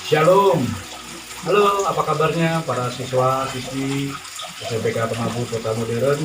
Shalom. Halo, apa kabarnya para siswa, siswi SMPK Penabur Kota Modern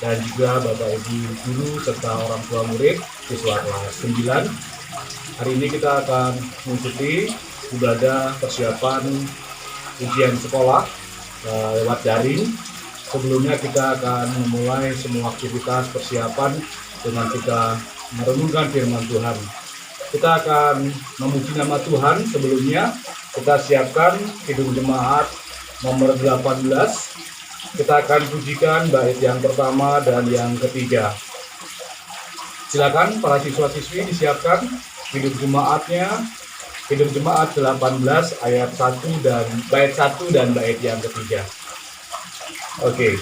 dan juga Bapak Ibu guru serta orang tua murid siswa kelas 9. Hari ini kita akan mengikuti ibadah persiapan ujian sekolah lewat daring. Sebelumnya kita akan memulai semua aktivitas persiapan dengan kita merenungkan firman Tuhan. Kita akan memuji nama Tuhan. Sebelumnya kita siapkan Kidung Jemaat nomor 18. Kita akan pujikan bait yang pertama dan yang ketiga. Silakan para siswa-siswi disiapkan Kidung Jemaatnya. Kidung Jemaat 18 ayat 1 dan bait 1 dan bait yang ketiga. Oke.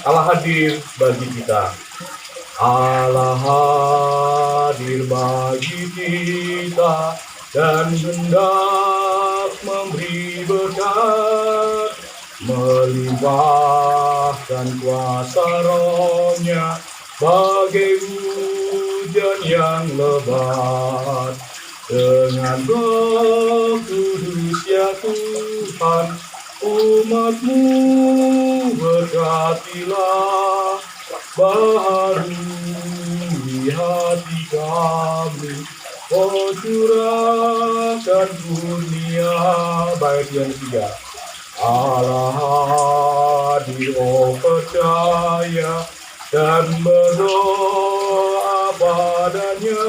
Allah hadir bagi kita. Allah hadir bagi kita dan hendak memberi berkat, melimpahkan kuasa Roh-Nya bagai hujan yang lebat. Dengan Roh Kudus ya Tuhan, umat-Mu berkatilah, baharui hati kami, oh curahkan kurnia. Bait yang ketiga. Allah hadir, oh percaya dan berdoa padanya,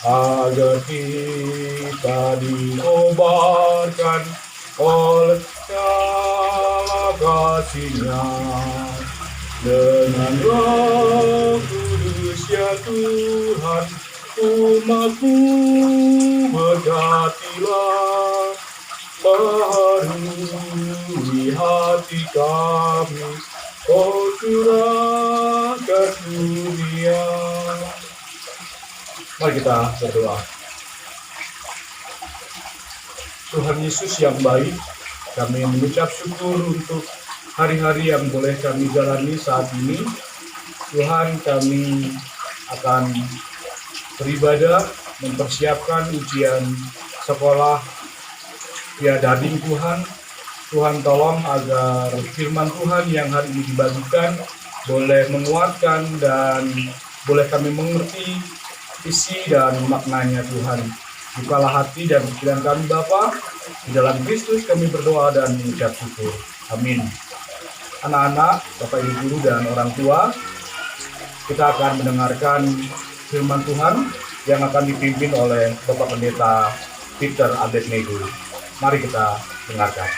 agar kita diobarkan oleh segala kasih-Nya. Dengan Roh Kudus ya Tuhan, umat-Mu berkatilah, baharui hati kami, oh curahkan dunia. Mari kita berdoa. Tuhan Yesus yang baik, kami mengucap syukur untuk hari-hari yang boleh kami jalani saat ini. Tuhan, kami akan beribadah, mempersiapkan ujian sekolah via daring Tuhan. Tuhan tolong agar firman Tuhan yang hari ini dibagikan boleh menguatkan dan boleh kami mengerti isi dan maknanya Tuhan. Bukalah hati dan pikiran kami Bapa. Di dalam Kristus kami berdoa dan mengucap syukur. Amin. Anak-anak, Bapak Ibu guru dan orang tua, kita akan mendengarkan firman Tuhan yang akan dipimpin oleh Bapak Pendeta Peter Abednego. Mari kita dengarkan.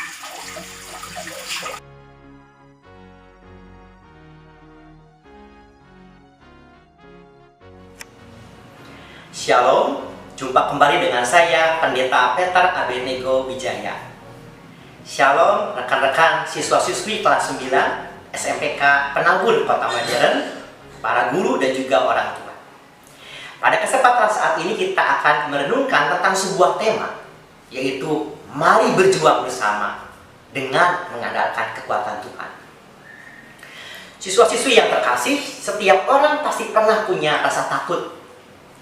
Shalom, jumpa kembali dengan saya Pendeta Peter Abednego Wijaya. Shalom rekan-rekan siswa-siswi kelas 9 SMPK Penabur Kota Modern, para guru dan juga orang tua. Pada kesempatan saat ini kita akan merenungkan tentang sebuah tema, yaitu mari berjuang bersama dengan mengandalkan kekuatan Tuhan. Siswa-siswi yang terkasih, setiap orang pasti pernah punya rasa takut.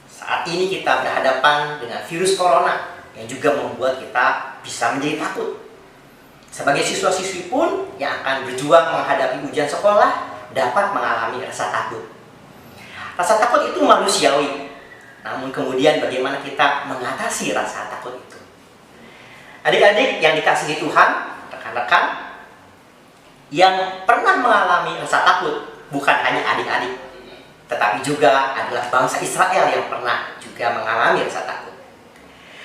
Saat ini kita berhadapan dengan virus corona yang juga membuat kita bisa menjadi takut. Sebagai siswa-siswi pun yang akan berjuang menghadapi ujian sekolah dapat mengalami rasa takut. Rasa takut itu manusiawi, namun kemudian bagaimana kita mengatasi rasa takut itu? Adik-adik yang dikasihi Tuhan, rekan-rekan, yang pernah mengalami rasa takut bukan hanya adik-adik, tetapi juga adalah bangsa Israel yang pernah juga mengalami rasa takut.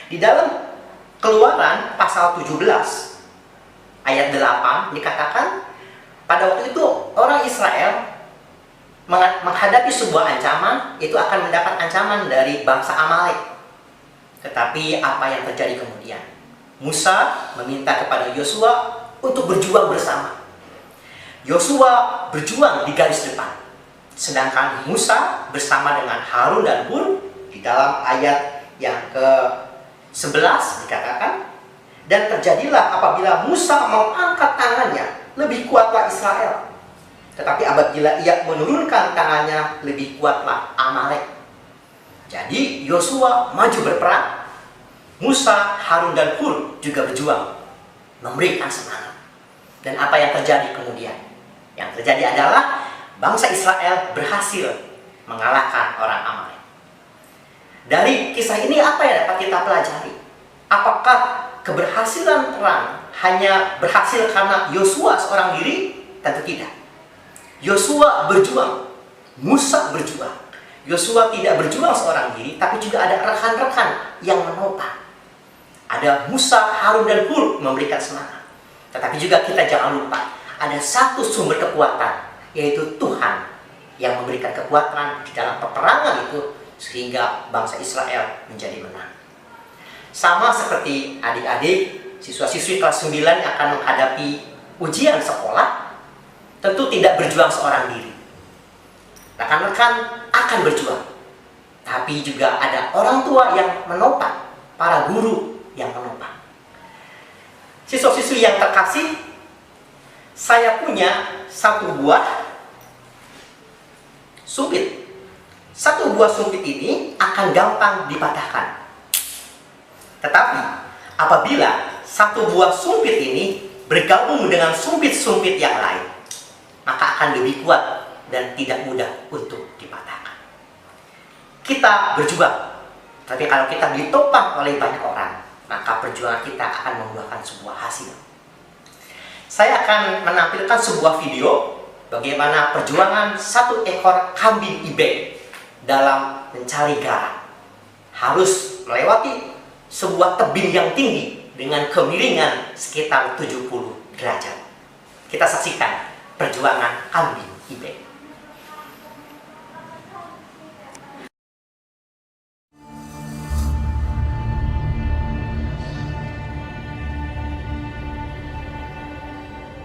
Di dalam Keluaran pasal 17 ayat 8 dikatakan, pada waktu itu orang Israel menghadapi sebuah ancaman, itu akan mendapat ancaman dari bangsa Amalek. Tetapi apa yang terjadi kemudian? Musa meminta kepada Yosua untuk berjuang bersama. Yosua berjuang di garis depan, sedangkan Musa bersama dengan Harun dan Hur. Di dalam ayat yang ke-11 dikatakan, dan terjadilah apabila Musa mengangkat tangannya, lebih kuatlah Israel. Tetapi apabila ia menurunkan tangannya, lebih kuatlah Amalek. Jadi Yosua maju berperang Musa, Harun, dan Hur juga berjuang, memberikan semangat. Dan apa yang terjadi kemudian? Yang terjadi adalah bangsa Israel berhasil mengalahkan orang Amalek. Dari kisah ini apa yang dapat kita pelajari? Apakah keberhasilan perang hanya berhasil karena Yosua seorang diri? Tentu tidak. Yosua berjuang, Musa berjuang. Yosua tidak berjuang seorang diri, tapi juga ada rekan-rekan yang menopang. Ada Musa, Harun, dan Hur memberikan semangat. Tetapi juga kita jangan lupa, ada satu sumber kekuatan, yaitu Tuhan yang memberikan kekuatan di dalam peperangan itu, sehingga bangsa Israel menjadi menang. Sama seperti adik-adik, siswa-siswi kelas 9 yang akan menghadapi ujian sekolah, tentu tidak berjuang seorang diri. Rekan-rekan akan berjuang, tapi juga ada orang tua yang menopang, para guru yang menopang. Siswa-siswi yang terkasih, saya punya satu buah sumpit. Satu buah sumpit ini akan gampang dipatahkan. Tetapi apabila satu buah sumpit ini bergabung dengan sumpit-sumpit yang lain, maka akan lebih kuat dan tidak mudah untuk dipatahkan. Kita berjuang, tapi kalau kita ditopang oleh banyak orang, maka perjuangan kita akan membuahkan sebuah hasil. Saya akan menampilkan sebuah video bagaimana perjuangan satu ekor kambing ibek dalam mencari garam. Harus melewati sebuah tebing yang tinggi dengan kemiringan sekitar 70 derajat. Kita saksikan perjuangan kambing ibek.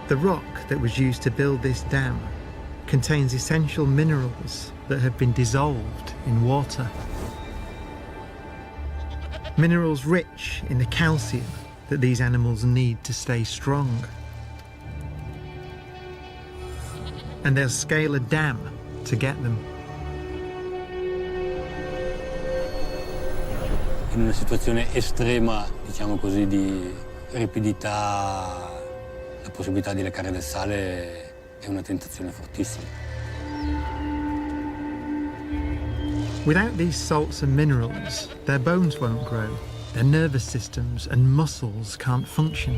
The rock that was used to build this dam contains essential minerals that have been dissolved in water. Minerals rich in the calcium that these animals need to stay strong. And they'll scale a dam to get them. In una situazione estrema, diciamo così, di ripidità, la possibilità di leccare del sale è una tentazione fortissima. Without these salts and minerals, their bones won't grow, their nervous systems and muscles can't function.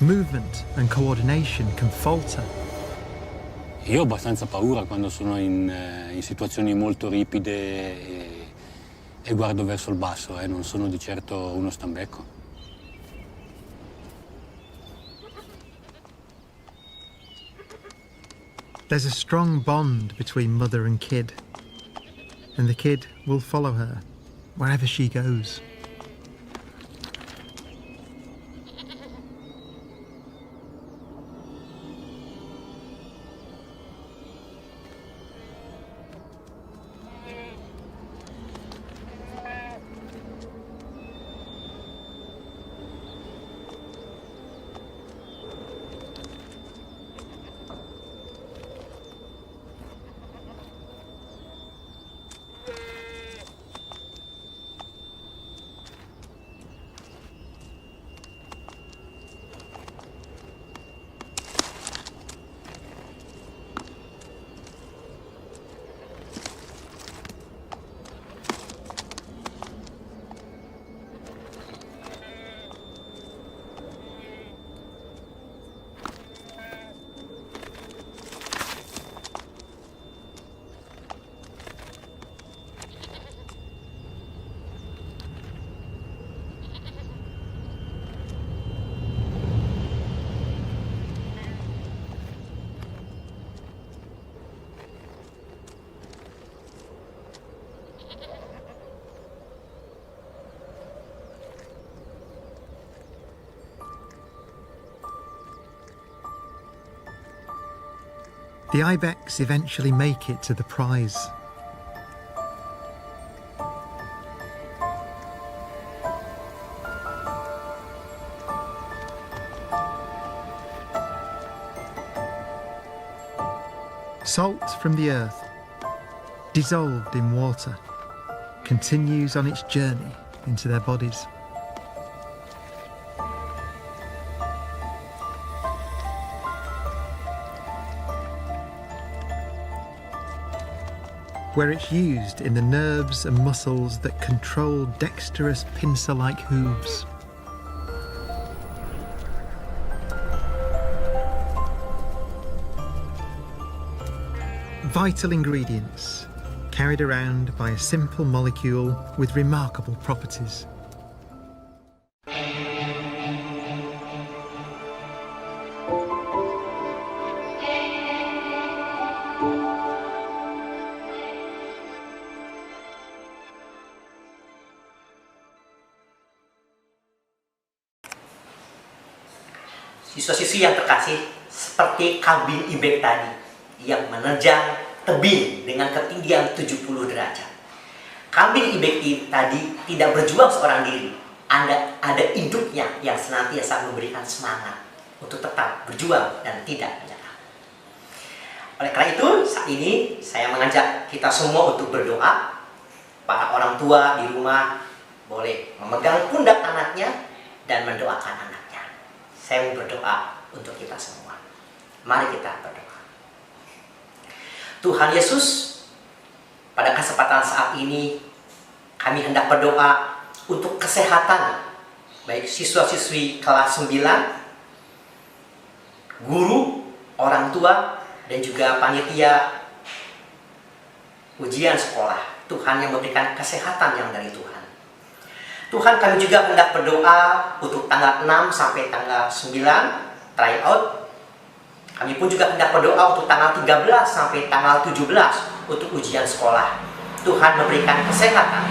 Movement and coordination can falter. Io ho abbastanza paura quando sono in situazioni molto ripide e guardo verso il basso, non sono di certo uno stambecco. There's a strong bond between mother and kid, and the kid will follow her wherever she goes. The ibex eventually make it to the prize. Salt from the earth, dissolved in water, continues on its journey into their bodies. Where it's used in the nerves and muscles that control dexterous pincer-like hooves. Vital ingredients carried around by a simple molecule with remarkable properties. Siswa-siswi yang terkasih, seperti kabin e-bag tadi yang menerjang tebing dengan ketinggian 70 derajat. Kabin e-bag tadi tidak berjuang seorang diri. Ada induknya yang senantiasa memberikan semangat untuk tetap berjuang dan tidak menyerah. Oleh karena itu, saat ini saya mengajak kita semua untuk berdoa. Para orang tua di rumah boleh memegang pundak anaknya dan mendoakan anaknya. Saya mau berdoa untuk kita semua. Mari kita berdoa. Tuhan Yesus, pada kesempatan saat ini kami hendak berdoa untuk kesehatan baik siswa-siswi kelas 9, guru, orang tua, dan juga panitia ujian sekolah. Tuhan yang memberikan kesehatan yang dari Tuhan. Tuhan, kami juga hendak berdoa untuk tanggal 6 sampai tanggal 9 tryout. Kami pun juga hendak berdoa untuk tanggal 13 sampai tanggal 17 untuk ujian sekolah. Tuhan memberikan kesehatan,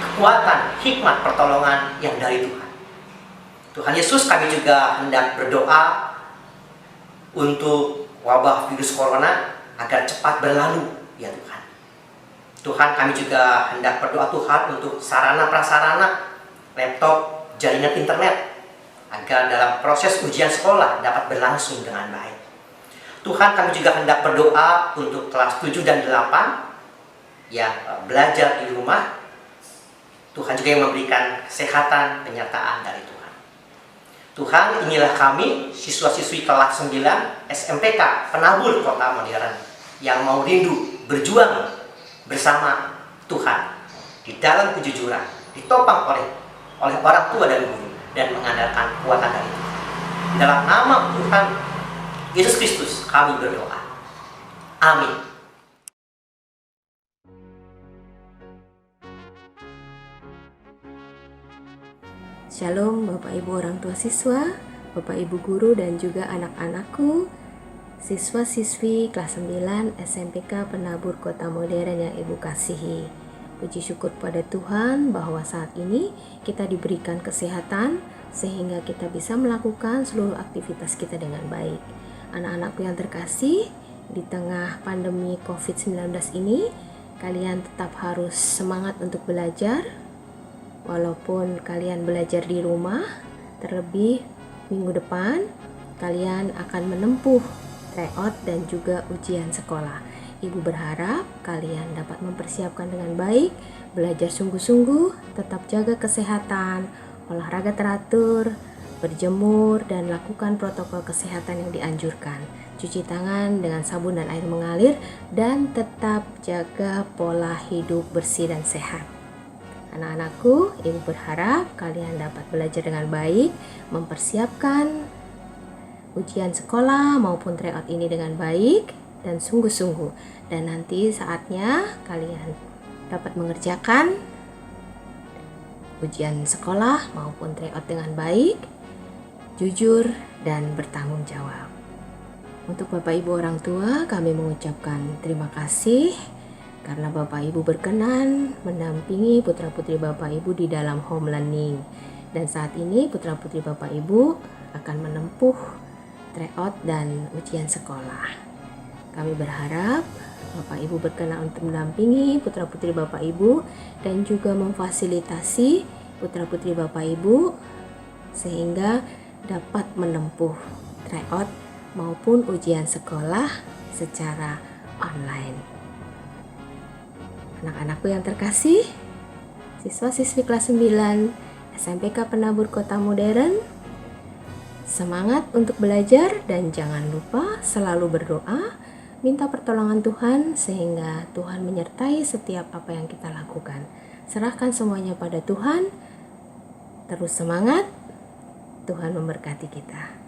kekuatan, hikmat, pertolongan yang dari Tuhan. Tuhan Yesus, kami juga hendak berdoa untuk wabah virus corona agar cepat berlalu, ya Tuhan. Tuhan, kami juga hendak berdoa Tuhan untuk sarana-prasarana, laptop, jaringan internet, agar dalam proses ujian sekolah dapat berlangsung dengan baik. Tuhan, kami juga hendak berdoa untuk kelas 7 dan 8 yang belajar di rumah. Tuhan juga yang memberikan kesehatan, penyertaan dari Tuhan. Tuhan, inilah kami, siswa-siswi kelas 9 SMPK Penabur Kota Modern, yang mau rindu berjuang bersama Tuhan di dalam kejujuran, ditopang oleh orang tua dan guru, dan mengandalkan kekuatan dari Tuhan. Dalam nama Tuhan Yesus Kristus kami berdoa. Amin. Shalom Bapak Ibu orang tua siswa, Bapak Ibu guru dan juga anak-anakku, siswa-siswi kelas 9 SMPK Penabur Kota Modern yang Ibu kasihi. Puji syukur pada Tuhan bahwa saat ini kita diberikan kesehatan sehingga kita bisa melakukan seluruh aktivitas kita dengan baik. Anak-anakku yang terkasih, di tengah pandemi COVID-19 ini, kalian tetap harus semangat untuk belajar. Walaupun kalian belajar di rumah, terlebih minggu depan kalian akan menempuh tryout dan juga ujian sekolah. Ibu berharap kalian dapat mempersiapkan dengan baik, belajar sungguh-sungguh, tetap jaga kesehatan, olahraga teratur, berjemur, dan lakukan protokol kesehatan yang dianjurkan. Cuci tangan dengan sabun dan air mengalir, dan tetap jaga pola hidup bersih dan sehat. Anak-anakku, Ibu berharap kalian dapat belajar dengan baik, mempersiapkan ujian sekolah maupun tryout ini dengan baik dan sungguh-sungguh. Dan nanti saatnya kalian dapat mengerjakan ujian sekolah maupun tryout dengan baik, jujur, dan bertanggung jawab. Untuk Bapak Ibu orang tua, kami mengucapkan terima kasih karena Bapak Ibu berkenan mendampingi putra-putri Bapak Ibu di dalam home learning. Dan saat ini putra-putri Bapak Ibu akan menempuh tryout dan ujian sekolah. Kami berharap Bapak Ibu berkenan untuk mendampingi putra-putri Bapak Ibu dan juga memfasilitasi putra-putri Bapak Ibu sehingga dapat menempuh tryout maupun ujian sekolah secara online. Anak-anakku yang terkasih, siswa-siswi kelas 9 SMPK Penabur Kota Modern. Semangat untuk belajar dan jangan lupa selalu berdoa, minta pertolongan Tuhan sehingga Tuhan menyertai setiap apa yang kita lakukan. Serahkan semuanya pada Tuhan, terus semangat, Tuhan memberkati kita.